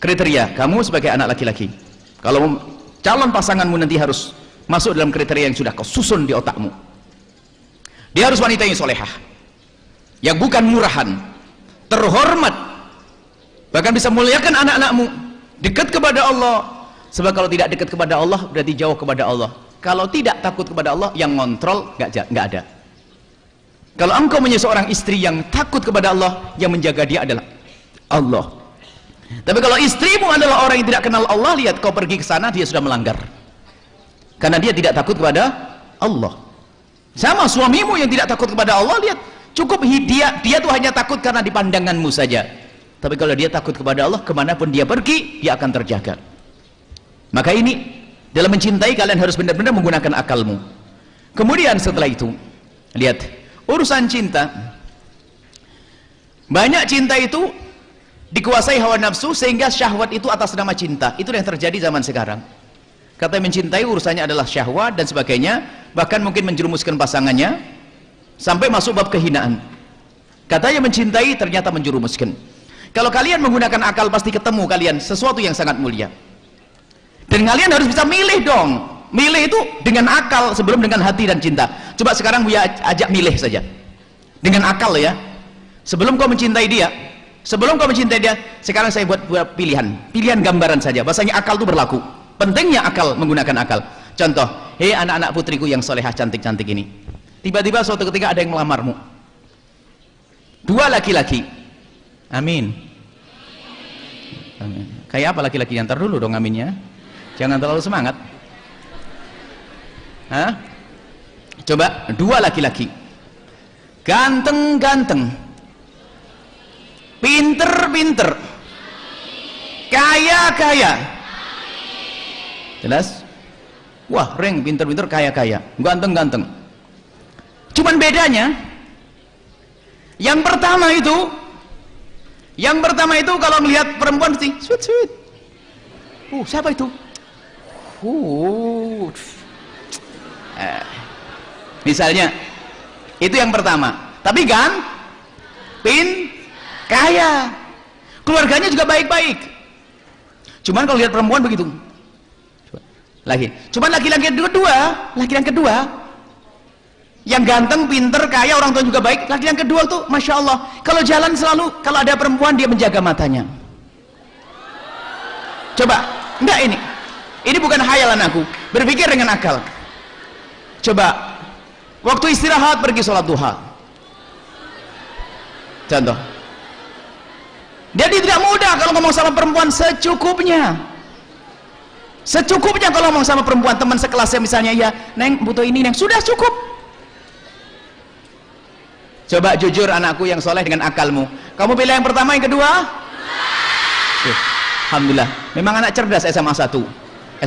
kriteria kamu sebagai anak laki-laki. Kalau calon pasanganmu nanti harus masuk dalam kriteria yang sudah kau susun di otakmu. Dia harus wanita yang solehah, yang bukan murahan, terhormat, bahkan bisa muliakan anak-anakmu, dekat kepada Allah. Sebab kalau tidak dekat kepada Allah berarti jauh kepada Allah. Kalau tidak takut kepada Allah, yang ngontrol nggak ada. Kalau engkau menjadi seorang istri yang takut kepada Allah, yang menjaga dia adalah Allah. Tapi kalau istrimu adalah orang yang tidak kenal Allah, lihat kau pergi ke sana, dia sudah melanggar. Karena dia tidak takut kepada Allah. Sama suamimu yang tidak takut kepada Allah, lihat, cukup dia tuh hanya takut karena di pandanganmu saja. Tapi kalau dia takut kepada Allah, kemanapun dia pergi, dia akan terjaga. Maka ini, dalam mencintai kalian harus benar-benar menggunakan akalmu. Kemudian setelah itu, lihat, urusan cinta, banyak cinta itu dikuasai hawa nafsu sehingga syahwat itu atas nama cinta. Itu yang terjadi zaman sekarang. Kata mencintai urusannya adalah syahwat dan sebagainya, bahkan mungkin menjerumuskan pasangannya sampai masuk bab kehinaan. Katanya mencintai ternyata menjerumuskan. Kalau kalian menggunakan akal pasti ketemu kalian sesuatu yang sangat mulia. Dan kalian harus bisa milih dong. Milih itu dengan akal sebelum dengan hati dan cinta. Coba sekarang Buya ajak milih saja. Dengan akal ya. Sebelum kau mencintai dia, sekarang saya buat pilihan. Pilihan gambaran saja. Bahasanya akal itu berlaku. Pentingnya akal, menggunakan akal. Contoh, hei anak-anak putriku yang solehah cantik-cantik ini. Tiba-tiba suatu ketika ada yang melamarmu. Dua laki-laki. Amin. Amin. Kayak apa laki-laki? Ntar dulu dong aminnya. Jangan terlalu semangat. Hah? Coba dua laki-laki, ganteng-ganteng, pinter-pinter, kaya-kaya. Jelas? Wah, Reng, pinter-pinter, kaya-kaya, ganteng-ganteng. Cuman bedanya, yang pertama itu kalau melihat perempuan sih sweet. Siapa itu? Misalnya itu yang pertama, tapi kaya, keluarganya juga baik-baik. Cuman kalau lihat perempuan begitu cuman laki-laki yang kedua yang ganteng, pinter, kaya, orang tua juga baik, laki yang kedua tuh Masya Allah, kalau jalan selalu, kalau ada perempuan dia menjaga matanya. Coba, enggak, ini bukan khayalan aku, berpikir dengan akal. Coba waktu istirahat pergi sholat duha, contoh, jadi tidak mudah kalau ngomong sama perempuan, secukupnya kalau ngomong sama perempuan teman sekelasnya, misalnya, ya Neng butuh ini, Neng, sudah cukup. Coba jujur anakku yang soleh dengan akalmu, kamu pilih yang pertama, yang kedua? Alhamdulillah, memang anak cerdas. SMA 1,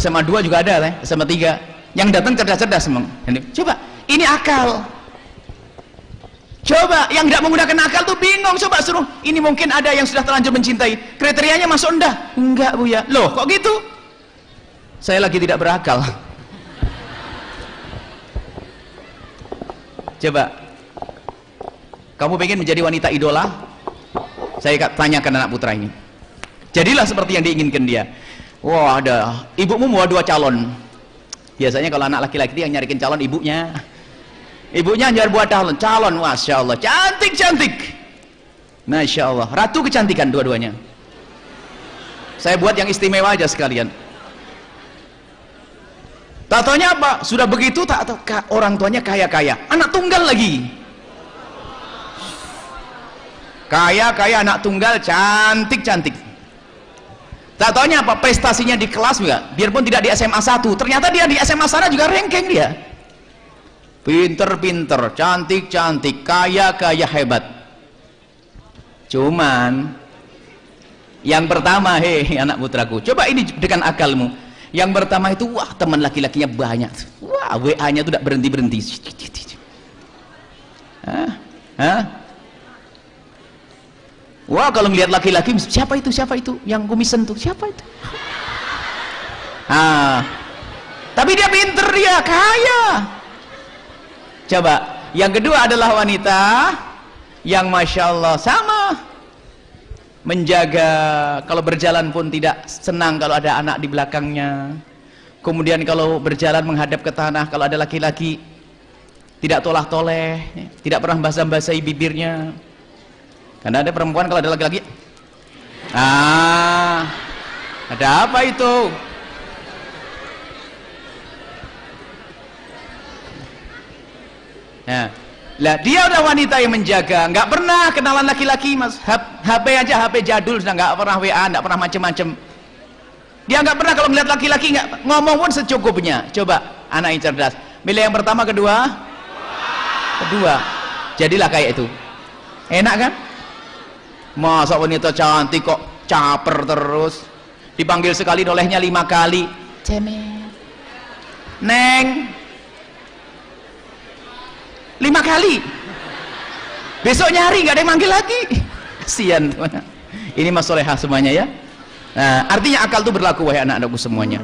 SMA 2 juga ada, SMA 3 yang datang cerdas-cerdas memang. Coba, ini akal. Coba yang tidak menggunakan akal tuh bingung. Coba suruh, ini mungkin ada yang sudah terlanjur mencintai, kriterianya masuk enggak Buya. Loh kok gitu? Saya lagi tidak berakal. Coba, kamu pengen menjadi wanita idola? Saya tanyakan anak putra ini, jadilah seperti yang diinginkan dia. Wah, ada ibumu mau 2 calon. Biasanya kalau anak laki-laki yang nyarikin calon ibunya nyari buat calon, Masya Allah, cantik, Masya Allah, ratu kecantikan dua-duanya. Saya buat yang istimewa aja sekalian. Tak taunya apa? Sudah begitu tak tahu orang tuanya kaya-kaya, anak tunggal lagi. Kaya-kaya, anak tunggal, cantik. Tak taunya apa? Prestasinya di kelas juga, biarpun tidak di SMA 1, ternyata dia di SMA sana juga ranking dia. Pinter-pinter, cantik-cantik, kaya-kaya, hebat. Cuman yang pertama, hei anak putraku, coba ini dengan akalmu. Yang pertama itu, wah teman laki-lakinya banyak, wah WA-nya itu tidak berhenti-berhenti. Wah kalau melihat laki-laki, siapa itu yang kumisen tuh, siapa itu? Tapi dia pinter, dia kaya. Coba yang kedua adalah wanita yang Masya Allah sama menjaga, kalau berjalan pun tidak senang kalau ada anak di belakangnya. Kemudian kalau berjalan menghadap ke tanah, kalau ada laki-laki tidak tolah-toleh, tidak pernah basah-basahi bibirnya. Karena ada perempuan kalau ada laki-laki, ada apa itu? Nah, lah dia udah wanita yang menjaga, nggak pernah kenalan laki-laki, mas. HP aja, HP jadul, sudah nggak pernah WA, nggak pernah macem-macem. Dia nggak pernah kalau ngeliat laki-laki, nggak ngomong pun secukupnya. Coba anak yang cerdas, milih yang pertama, kedua, jadilah kayak itu. Enak kan? Masa wanita cantik kok caper terus, dipanggil sekali nolehnya 5 kali, cemen, neng, 5 kali, besok nyari nggak ada yang manggil lagi, kasihan. Ini mas solehah semuanya ya. Nah, artinya akal itu berlaku wahai anak-anakku semuanya.